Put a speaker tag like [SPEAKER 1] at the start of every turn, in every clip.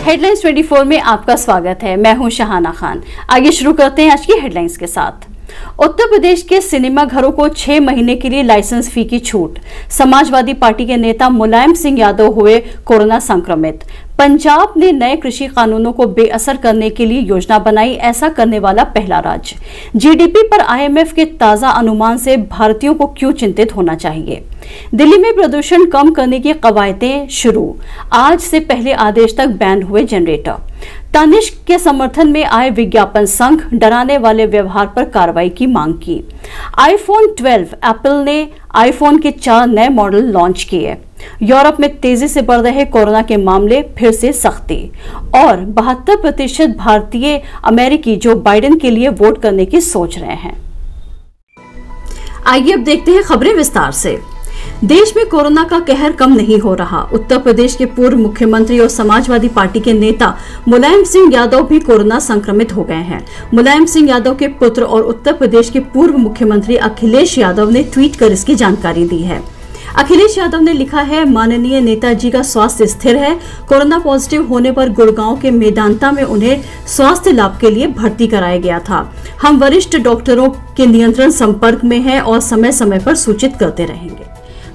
[SPEAKER 1] Headlines 24 में आपका स्वागत है। मैं हूं शहाना खान। आगे शुरू करते हैं आज की हेडलाइंस के साथ। उत्तर प्रदेश के सिनेमा घरों को 6 महीने के लिए लाइसेंस फी की छूट। समाजवादी पार्टी के नेता मुलायम सिंह यादव हुए कोरोना संक्रमित। पंजाब ने नए कृषि कानूनों को बेअसर करने के लिए योजना बनाई, ऐसा करने वाला पहला राज्य। जीडीपी पर आईएमएफ के ताजा अनुमान से भारतीयों को क्यों चिंतित होना चाहिए। दिल्ली में प्रदूषण कम करने की कवायदें शुरू। आज से पहले आदेश तक बैन हुए जनरेटर। तनिष्क के समर्थन में आए विज्ञापन संघ डराने वाले व्यवहार पर कार्रवाई की मांग की। आईफोन 12 एप्पल ने आईफोन के 4 नए मॉडल लॉन्च किए। यूरोप में तेजी से बढ़ रहे कोरोना के मामले, फिर से सख्ती। और 72% भारतीय अमेरिकी जो बाइडेन के लिए वोट करने की सोच रहे हैं। आइए अब देखते हैं खबरें विस्तार से। देश में कोरोना का कहर कम नहीं हो रहा। उत्तर प्रदेश के पूर्व मुख्यमंत्री और समाजवादी पार्टी के नेता मुलायम सिंह यादव भी कोरोना संक्रमित हो गए हैं। मुलायम सिंह यादव के पुत्र और उत्तर प्रदेश के पूर्व मुख्यमंत्री अखिलेश यादव ने ट्वीट कर इसकी जानकारी दी है। अखिलेश यादव ने लिखा है, माननीय नेताजी का स्वास्थ्य स्थिर है। कोरोना पॉजिटिव होने पर गुड़गांव के मेदांता में उन्हें स्वास्थ्य लाभ के लिए भर्ती कराया गया था। हम वरिष्ठ डॉक्टरों के नियंत्रण संपर्क में हैं और समय समय पर सूचित करते रहेंगे।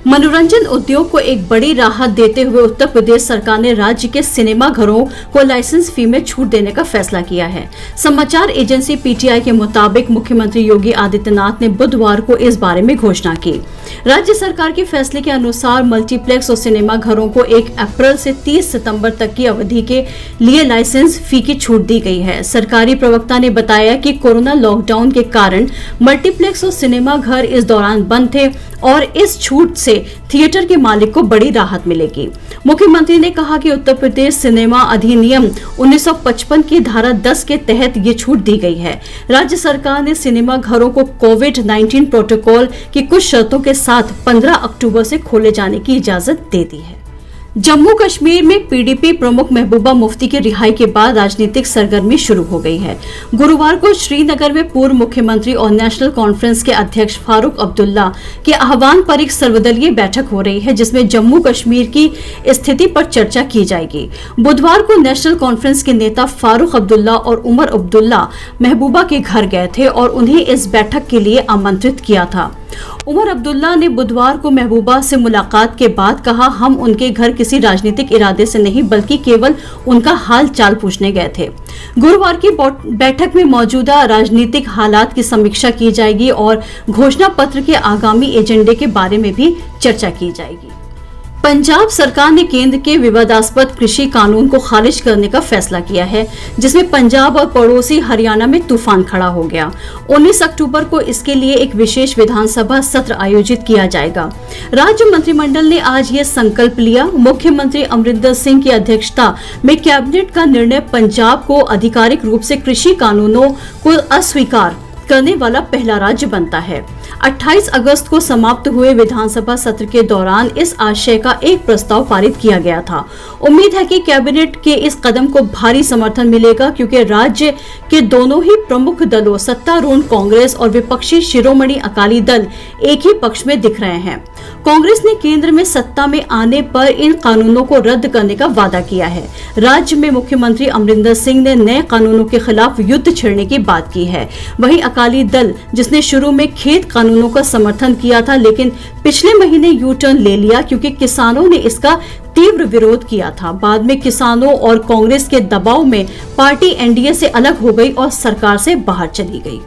[SPEAKER 1] मनोरंजन उद्योग को एक बड़ी राहत देते हुए उत्तर प्रदेश सरकार ने राज्य के सिनेमा घरों को लाइसेंस फी में छूट देने का फैसला किया है। समाचार एजेंसी पीटीआई के मुताबिक मुख्यमंत्री योगी आदित्यनाथ ने बुधवार को इस बारे में घोषणा की। राज्य सरकार के फैसले के अनुसार मल्टीप्लेक्स और सिनेमा घरों को 1 अप्रैल से 30 सितंबर तक की अवधि के लिए लाइसेंस फी की छूट दी गई है। सरकारी प्रवक्ता ने बताया कि कोरोना लॉकडाउन के कारण मल्टीप्लेक्स और सिनेमा घर इस दौरान बंद थे और इस छूट से थिएटर के मालिक को बड़ी राहत मिलेगी। मुख्यमंत्री ने कहा कि उत्तर प्रदेश सिनेमा अधिनियम 1955 की धारा 10 के तहत ये छूट दी गई है। राज्य सरकार ने सिनेमा घरों को कोविड-19 प्रोटोकॉल की कुछ शर्तों के साथ 15 अक्टूबर से खोले जाने की इजाजत दे दी है। जम्मू कश्मीर में पीडीपी प्रमुख महबूबा मुफ्ती की रिहाई के बाद राजनीतिक सरगर्मी शुरू हो गई है। गुरुवार को श्रीनगर में पूर्व मुख्यमंत्री और नेशनल कॉन्फ्रेंस के अध्यक्ष फारूक अब्दुल्ला के आह्वान पर एक सर्वदलीय बैठक हो रही है, जिसमें जम्मू कश्मीर की स्थिति पर चर्चा की जाएगी। बुधवार को नेशनल कॉन्फ्रेंस के नेता फारूक अब्दुल्ला और उमर अब्दुल्ला महबूबा के घर गए थे और उन्हें इस बैठक के लिए आमंत्रित किया था। उमर अब्दुल्ला ने बुधवार को महबूबा से मुलाकात के बाद कहा, हम उनके घर किसी राजनीतिक इरादे से नहीं बल्कि केवल उनका हाल चाल पूछने गए थे। गुरुवार की बैठक में मौजूदा राजनीतिक हालात की समीक्षा की जाएगी और घोषणा पत्र के आगामी एजेंडे के बारे में भी चर्चा की जाएगी। पंजाब सरकार ने केंद्र के विवादास्पद कृषि कानून को खारिज करने का फैसला किया है, जिसमें पंजाब और पड़ोसी हरियाणा में तूफान खड़ा हो गया। 19 अक्टूबर को इसके लिए एक विशेष विधानसभा सत्र आयोजित किया जाएगा। राज्य मंत्रिमंडल ने आज ये संकल्प लिया। मुख्यमंत्री अमरिंदर सिंह की अध्यक्षता में कैबिनेट का निर्णय पंजाब को आधिकारिक रूप से कृषि कानूनों को अस्वीकार करने वाला पहला राज्य बनता है। 28 अगस्त को समाप्त हुए विधानसभा सत्र के दौरान इस आशय का एक प्रस्ताव पारित किया गया था। उम्मीद है कि कैबिनेट के इस कदम को भारी समर्थन मिलेगा, क्योंकि राज्य के दोनों ही प्रमुख दलों सत्तारूढ़ कांग्रेस और विपक्षी शिरोमणि अकाली दल एक ही पक्ष में दिख रहे हैं। कांग्रेस ने केंद्र में सत्ता में आने पर इन कानूनों को रद्द करने का वादा किया है। राज्य में मुख्यमंत्री अमरिंदर सिंह ने नए कानूनों के खिलाफ युद्ध छेड़ने की बात की है। वहीं अकाली दल, जिसने शुरू में खेत कानूनों का समर्थन किया था, लेकिन पिछले महीने यू टर्न ले लिया क्योंकि किसानों ने इसका तीव्र विरोध किया था। बाद में किसानों और कांग्रेस के दबाव में पार्टी एनडीए से अलग हो गई और सरकार से बाहर चली गई।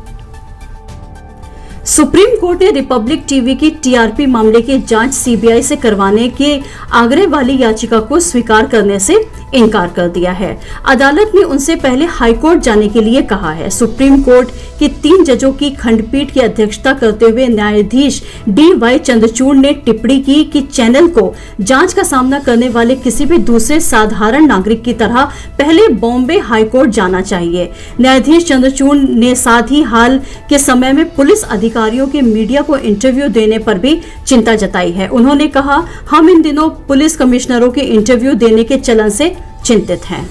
[SPEAKER 1] सुप्रीम कोर्ट ने रिपब्लिक टीवी की टीआरपी मामले की जांच सीबीआई से करवाने के आग्रह वाली याचिका को स्वीकार करने से इनकार कर दिया है। अदालत ने उनसे पहले हाईकोर्ट जाने के लिए कहा है। सुप्रीम कोर्ट की 3 जजों की खंडपीठ की अध्यक्षता करते हुए न्यायाधीश डी.वाई. चंद्रचूड़ ने टिप्पणी की कि चैनल को जांच का सामना करने वाले किसी भी दूसरे साधारण नागरिक की तरह पहले बॉम्बे हाईकोर्ट जाना चाहिए। न्यायाधीश चंद्रचूड़ ने साथ ही हाल के समय में पुलिस अधिकारियों के मीडिया को इंटरव्यू देने पर भी चिंता जताई है। उन्होंने कहा, हम इन दिनों पुलिस कमिश्नरों के इंटरव्यू देने के चलन से चिंतित हैं।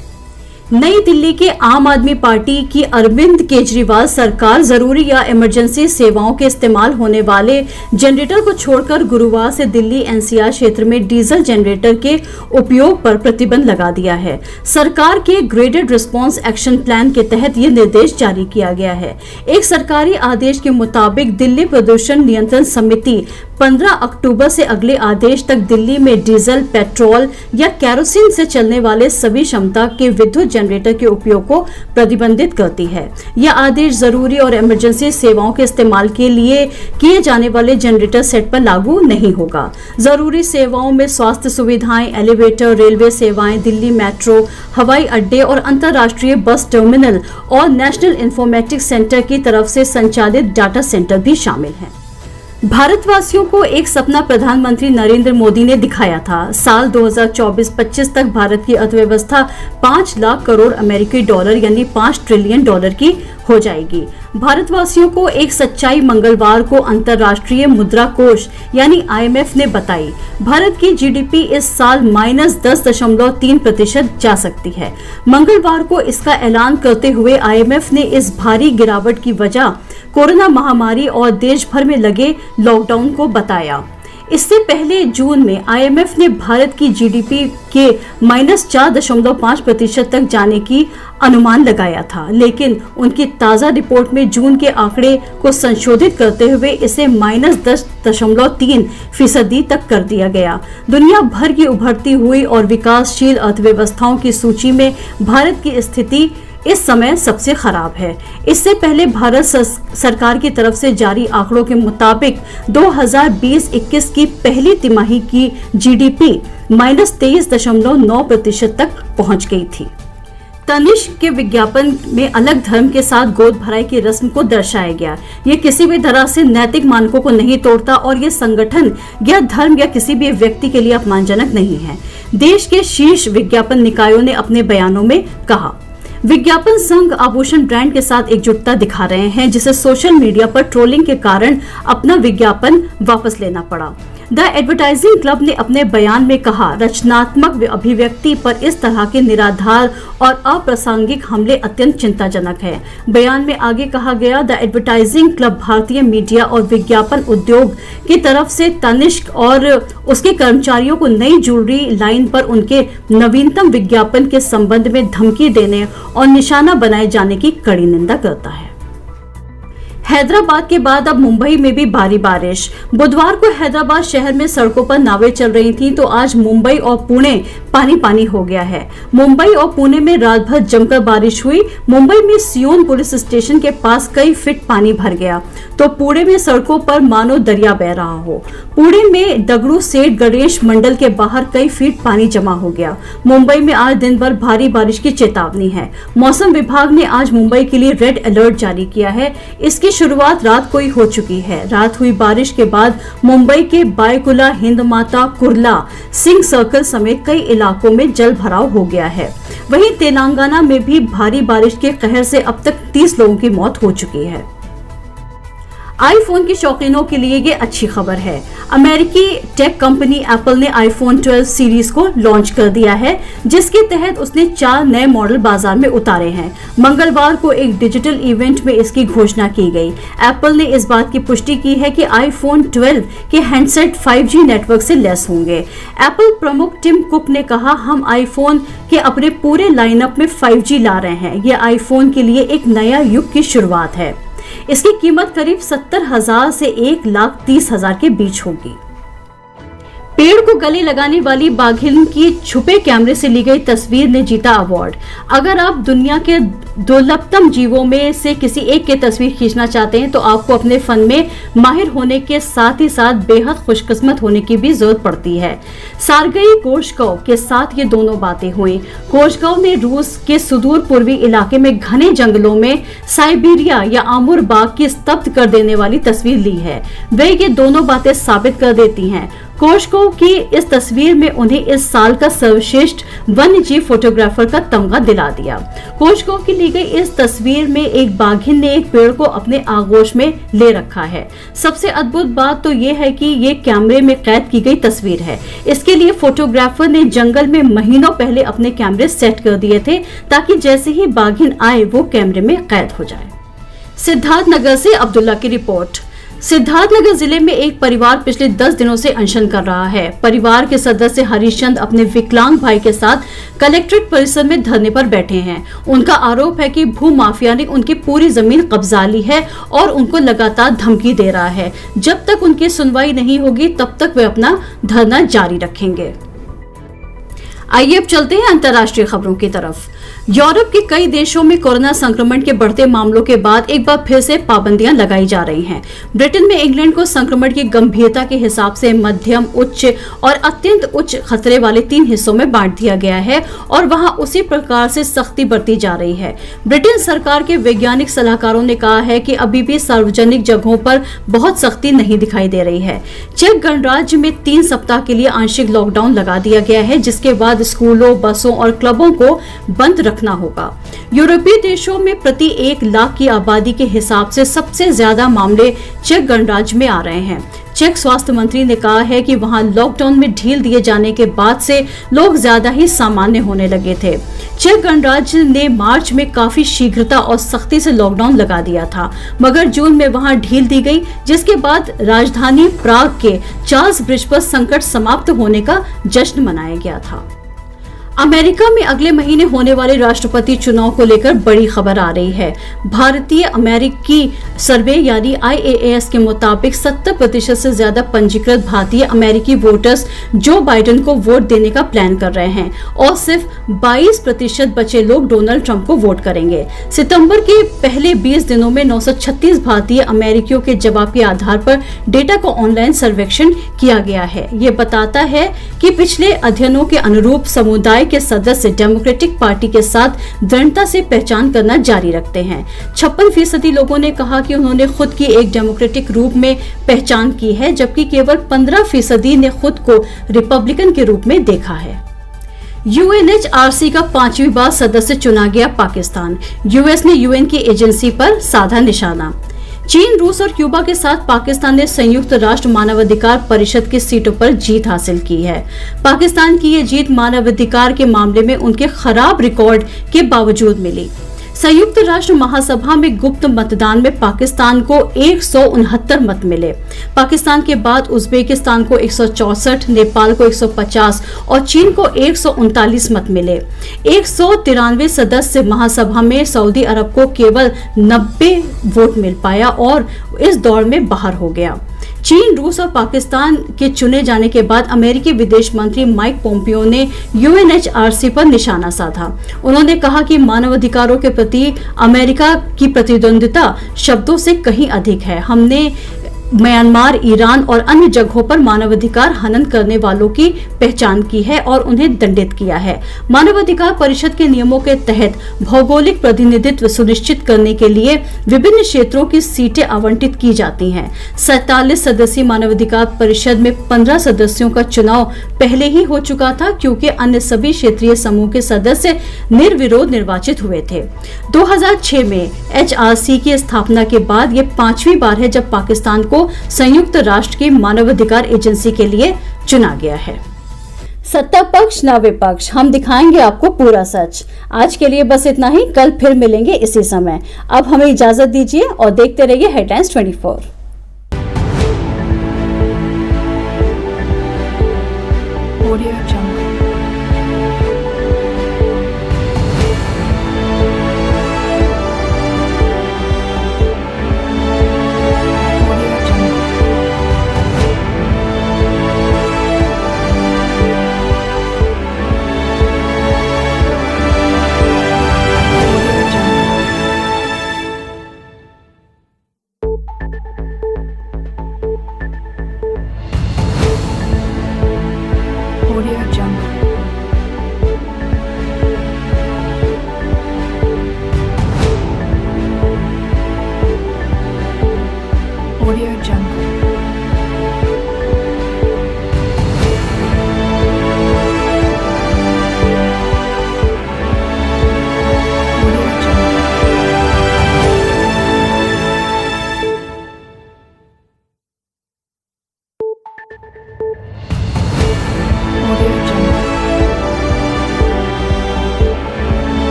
[SPEAKER 1] नई दिल्ली के आम आदमी पार्टी की अरविंद केजरीवाल सरकार जरूरी या इमरजेंसी सेवाओं के इस्तेमाल होने वाले जनरेटर को छोड़कर गुरुवार से दिल्ली एनसीआर क्षेत्र में डीजल जनरेटर के उपयोग पर प्रतिबंध लगा दिया है। सरकार के ग्रेडेड रिस्पांस एक्शन प्लान के तहत ये निर्देश जारी किया गया है। एक सरकारी आदेश के मुताबिक दिल्ली प्रदूषण नियंत्रण समिति 15 अक्टूबर से अगले आदेश तक दिल्ली में डीजल, पेट्रोल या केरोसिन से चलने वाले सभी क्षमता के विद्युत जनरेटर के उपयोग को प्रतिबंधित करती है। यह आदेश जरूरी और इमरजेंसी सेवाओं के इस्तेमाल के लिए किए जाने वाले जनरेटर सेट पर लागू नहीं होगा। जरूरी सेवाओं में स्वास्थ्य सुविधाएं, एलिवेटर, रेलवे सेवाएं, दिल्ली मेट्रो, हवाई अड्डे और अंतर्राष्ट्रीय बस टर्मिनल और नेशनल इंफॉर्मेटिक्स सेंटर की तरफ से संचालित डाटा सेंटर भी शामिल हैं। भारतवासियों को एक सपना प्रधानमंत्री नरेंद्र मोदी ने दिखाया था। साल 2024-25 तक भारत की अर्थव्यवस्था 5 लाख करोड़ अमेरिकी डॉलर यानी 5 ट्रिलियन डॉलर की हो जाएगी। भारतवासियों को एक सच्चाई मंगलवार को अंतर्राष्ट्रीय मुद्रा कोष यानी IMF ने बताई। भारत की जीडीपी इस साल -10.3% जा सकती है। मंगलवार को इसका ऐलान करते हुए IMF ने इस भारी गिरावट की वजह कोरोना महामारी और देश भर में लगे लॉकडाउन को बताया। इससे पहले जून में IMF ने भारत की जीडीपी के -4.5% तक जाने की अनुमान लगाया था, लेकिन उनकी ताजा रिपोर्ट में जून के आंकड़े को संशोधित करते हुए इसे -10.3% तक कर दिया गया। दुनिया भर की उभरती हुई और विकासशील अर्थव्यवस्थाओं की सूची में भारत की स्थिति इस समय सबसे खराब है। इससे पहले भारत सरकार की तरफ से जारी आंकड़ों के मुताबिक 2020-21 की पहली तिमाही की जीडीपी -23.9% तक पहुंच गई थी। तनिष्क के विज्ञापन में अलग धर्म के साथ गोद भराई की रस्म को दर्शाया गया। ये किसी भी तरह से नैतिक मानकों को नहीं तोड़ता और ये संगठन या धर्म या किसी भी व्यक्ति के लिए अपमानजनक नहीं है। देश के शीर्ष विज्ञापन निकायों ने अपने बयानों में कहा, विज्ञापन संघ आभूषण ब्रांड के साथ एकजुटता दिखा रहे हैं, जिसे सोशल मीडिया पर ट्रोलिंग के कारण अपना विज्ञापन वापस लेना पड़ा। द एडवर्टाइजिंग क्लब ने अपने बयान में कहा, रचनात्मक अभिव्यक्ति पर इस तरह के निराधार और अप्रासंगिक हमले अत्यंत चिंताजनक है। बयान में आगे कहा गया, द एडवर्टाइजिंग क्लब भारतीय मीडिया और विज्ञापन उद्योग की तरफ से तनिष्क और उसके कर्मचारियों को नई ज्वेलरी लाइन पर उनके नवीनतम विज्ञापन के संबंध में धमकी देने और निशाना बनाए जाने की कड़ी निंदा करता है। हैदराबाद के बाद अब मुंबई में भी भारी बारिश। बुधवार को हैदराबाद शहर में सड़कों पर नावें चल रही थीं, तो आज मुंबई और पुणे पानी पानी हो गया है। मुंबई और पुणे में रात भर जमकर बारिश हुई। मुंबई में सियोन पुलिस स्टेशन के पास कई फीट पानी भर गया, तो पुणे में सड़कों पर मानो दरिया बह रहा हो। पुणे में दगड़ू सेठ गणेश मंडल के बाहर कई फीट पानी जमा हो गया। मुंबई में आज दिन भर भारी बारिश की चेतावनी है। मौसम विभाग ने आज मुंबई के लिए रेड अलर्ट जारी किया है। इसकी शुरुआत रात को ही हो चुकी है। रात हुई बारिश के बाद मुंबई के बायकुला, हिंद माता, कुर्ला, सिंह सर्कल समेत कई इलाकों में जल भराव हो गया है। वहीं तेलंगाना में भी भारी बारिश के कहर से अब तक 30 लोगों की मौत हो चुकी है। आईफोन के शौकीनों के लिए ये अच्छी खबर है। अमेरिकी टेक कंपनी एप्पल ने आईफोन 12 सीरीज को लॉन्च कर दिया है, जिसके तहत उसने 4 नए मॉडल बाजार में उतारे हैं। मंगलवार को एक डिजिटल इवेंट में इसकी घोषणा की गई। एप्पल ने इस बात की पुष्टि की है कि आईफोन 12 के हैंडसेट 5G नेटवर्क से लैस होंगे। एप्पल प्रमुख टिम कुक ने कहा, हम आईफोन के अपने पूरे लाइनअप में 5G ला रहे हैं। यह आईफोन के लिए एक नया युग की शुरुआत है। इसकी कीमत करीब 70,000 से 1,30,000 के बीच होगी। पेड़ को गले लगाने वाली बाघिन की छुपे कैमरे से ली गई तस्वीर ने जीता अवार्ड। अगर आप दुनिया के दुर्लभतम जीवों में से किसी एक की तस्वीर खींचना चाहते हैं, तो आपको अपने फन में माहिर होने के साथ ही साथ बेहद खुशकिस्मत होने की भी जरूरत पड़ती है। सार्गेई कोर्शकोव के साथ ये दोनों बातें हुई। कोर्शकोव ने रूस के सुदूर पूर्वी इलाके में घने जंगलों में साइबेरिया या आमुर बाघ की स्तब्ध कर देने वाली तस्वीर ली है। वे ये दोनों बातें साबित कर देती हैं। कोशकोव की इस तस्वीर में उन्हें इस साल का सर्वश्रेष्ठ वन्यजीव फोटोग्राफर का तमगा दिला दिया। कोशकोव की ली गई इस तस्वीर में एक बाघिन ने एक पेड़ को अपने आगोश में ले रखा है। सबसे अद्भुत बात तो ये है कि ये कैमरे में कैद की गई तस्वीर है। इसके लिए फोटोग्राफर ने जंगल में महीनों पहले अपने कैमरे सेट कर दिए थे ताकि जैसे ही बाघिन आए वो कैमरे में कैद हो जाए। सिद्धार्थनगर से अब्दुल्ला की रिपोर्ट। सिद्धार्थनगर जिले में एक परिवार पिछले 10 दिनों से अनशन कर रहा है। परिवार के सदस्य हरिश्चंद अपने विकलांग भाई के साथ कलेक्ट्रेट परिसर में धरने पर बैठे हैं। उनका आरोप है कि भू माफिया ने उनकी पूरी जमीन कब्जा ली है और उनको लगातार धमकी दे रहा है। जब तक उनकी सुनवाई नहीं होगी तब तक वे अपना धरना जारी रखेंगे। आइए अब चलते हैं अंतर्राष्ट्रीय खबरों की तरफ। यूरोप के कई देशों में कोरोना संक्रमण के बढ़ते मामलों के बाद एक बार फिर से पाबंदियां लगाई जा रही हैं। ब्रिटेन में इंग्लैंड को संक्रमण की गंभीरता के हिसाब से मध्यम, उच्च और अत्यंत उच्च खतरे वाले 3 हिस्सों में बांट दिया गया है और वहां उसी प्रकार से सख्ती बरती जा रही है। ब्रिटेन सरकार के वैज्ञानिक सलाहकारों ने कहा है कि अभी भी सार्वजनिक जगहों पर बहुत सख्ती नहीं दिखाई दे रही है। चेक गणराज्य में 3 सप्ताह के लिए आंशिक लॉकडाउन लगा दिया गया है, जिसके बाद स्कूलों, बसों और क्लबों को बंद रखना होगा। यूरोपीय देशों में प्रति 1 लाख की आबादी के हिसाब से सबसे ज्यादा मामले चेक गणराज्य में आ रहे हैं। चेक स्वास्थ्य मंत्री ने कहा है कि वहां लॉकडाउन में ढील दिए जाने के बाद से लोग ज्यादा ही सामान्य होने लगे थे। चेक गणराज्य ने मार्च में काफी शीघ्रता और सख्ती से लॉकडाउन लगा दिया था, मगर जून में वहां ढील दी गई, जिसके बाद राजधानी प्राग के चार्ल्स ब्रिज पर संकट समाप्त होने का जश्न मनाया गया था। अमेरिका में अगले महीने होने वाले राष्ट्रपति चुनाव को लेकर बड़ी खबर आ रही है। भारतीय अमेरिकी सर्वे यानी IAAS के मुताबिक 70% से ज्यादा पंजीकृत भारतीय अमेरिकी वोटर्स जो बाइडेन को वोट देने का प्लान कर रहे हैं और सिर्फ 22% बचे लोग डोनाल्ड ट्रंप को वोट करेंगे। सितंबर के पहले 20 दिनों में 936 भारतीय अमेरिकियों के जवाब के आधार पर डेटा को ऑनलाइन सर्वेक्षण किया गया है। ये बताता है कि पिछले अध्ययनों के अनुरूप समुदाय के सदस्य डेमोक्रेटिक पार्टी के साथ दृढ़ता से पहचान करना जारी रखते हैं। 56% लोगों ने कहा कि उन्होंने खुद की एक डेमोक्रेटिक रूप में पहचान की है, जबकि केवल 15% ने खुद को रिपब्लिकन के रूप में देखा है। UNHRC का 5वीं बार सदस्य चुना गया पाकिस्तान। यूएस ने UN की एजेंसी पर साधा निशाना। चीन, रूस और क्यूबा के साथ पाकिस्तान ने संयुक्त राष्ट्र मानवाधिकार परिषद की सीटों पर जीत हासिल की है। पाकिस्तान की ये जीत मानवाधिकार के मामले में उनके खराब रिकॉर्ड के बावजूद मिली। संयुक्त राष्ट्र महासभा में गुप्त मतदान में पाकिस्तान को 169 मत मिले। पाकिस्तान के बाद उज्बेकिस्तान को 164, नेपाल को 150 और चीन को 139 मत मिले। 193 सदस्य महासभा में सऊदी अरब को केवल 90 वोट मिल पाया और इस दौड़ में बाहर हो गया। चीन, रूस और पाकिस्तान के चुने जाने के बाद अमेरिकी विदेश मंत्री माइक पोम्पियो ने UNHRC पर निशाना साधा। उन्होंने कहा कि मानवाधिकारों के प्रति अमेरिका की प्रतिद्वंदिता शब्दों से कहीं अधिक है। हमने म्यांमार, ईरान और अन्य जगहों पर मानवाधिकार हनन करने वालों की पहचान की है और उन्हें दंडित किया है। मानवाधिकार परिषद के नियमों के तहत भौगोलिक प्रतिनिधित्व सुनिश्चित करने के लिए विभिन्न क्षेत्रों की सीटें आवंटित की जाती हैं। 47 सदस्यीय मानवाधिकार परिषद में 15 सदस्यों का चुनाव पहले ही हो चुका था, क्योंकि अन्य सभी क्षेत्रीय समूह के सदस्य निर्विरोध निर्वाचित हुए थे। 2006 में HRC की स्थापना के बाद ये 5वीं बार है जब पाकिस्तान को संयुक्त राष्ट्र की मानवाधिकार एजेंसी के लिए चुना गया है। सत्ता पक्ष ना विपक्ष, हम दिखाएंगे आपको पूरा सच। आज के लिए बस इतना ही, कल फिर मिलेंगे इसी समय। अब हमें इजाजत दीजिए और देखते रहिए headlines 24।
[SPEAKER 2] Audio Jungle.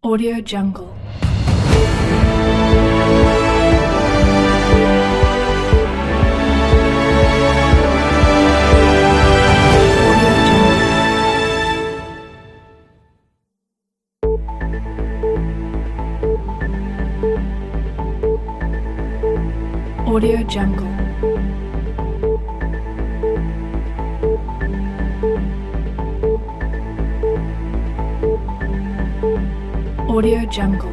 [SPEAKER 2] Audio Jungle. Audio Jungle. Audio Jungle.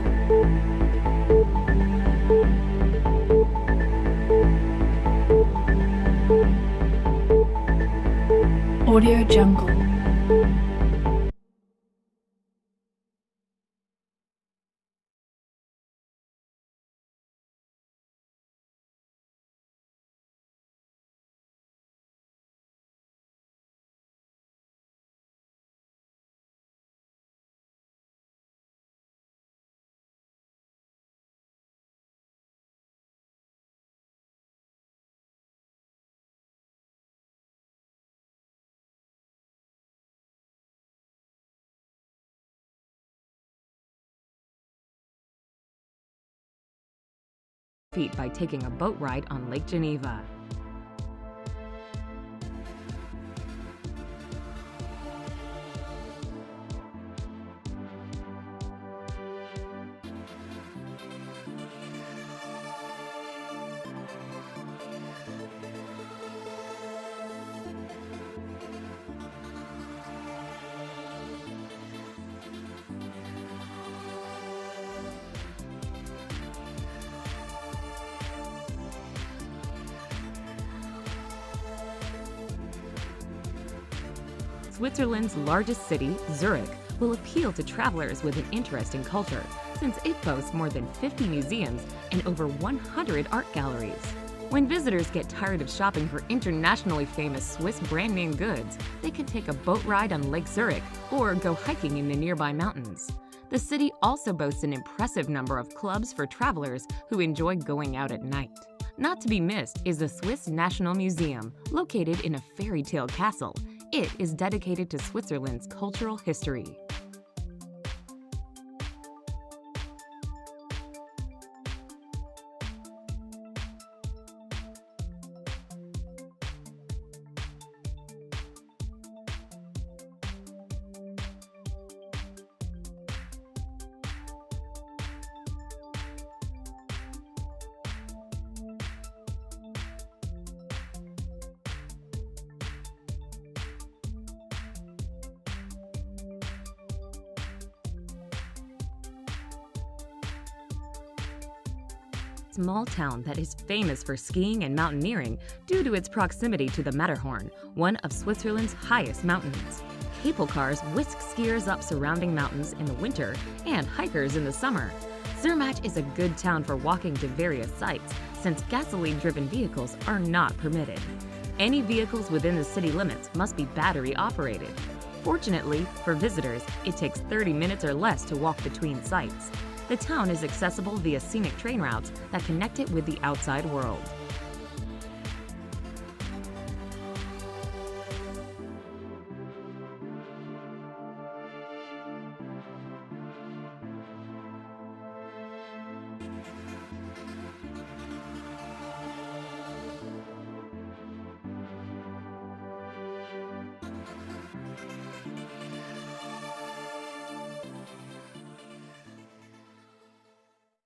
[SPEAKER 2] Audio Jungle.
[SPEAKER 3] Feet by taking a boat ride on Lake Geneva. Switzerland's largest city, Zurich, will appeal to travelers with an interest in culture, since it boasts more than 50 museums and over 100 art galleries. When visitors get tired of shopping for internationally famous Swiss brand-name goods, they can take a boat ride on Lake Zurich or go hiking in the nearby mountains. The city also boasts an impressive number of clubs for travelers who enjoy going out at night. Not to be missed is the Swiss National Museum, located in a fairy tale castle. It is dedicated to Switzerland's cultural history. Small town that is famous for skiing and mountaineering due to its proximity to the Matterhorn, one of Switzerland's highest mountains. Cable cars whisk skiers up surrounding mountains in the winter and hikers in the summer. Zermatt is a good town for walking to various sites, since gasoline-driven vehicles are not permitted. Any vehicles within the city limits must be battery-operated. Fortunately, for visitors, it takes 30 minutes or less to walk between sites. The town is accessible via scenic train routes that connect it with the outside world.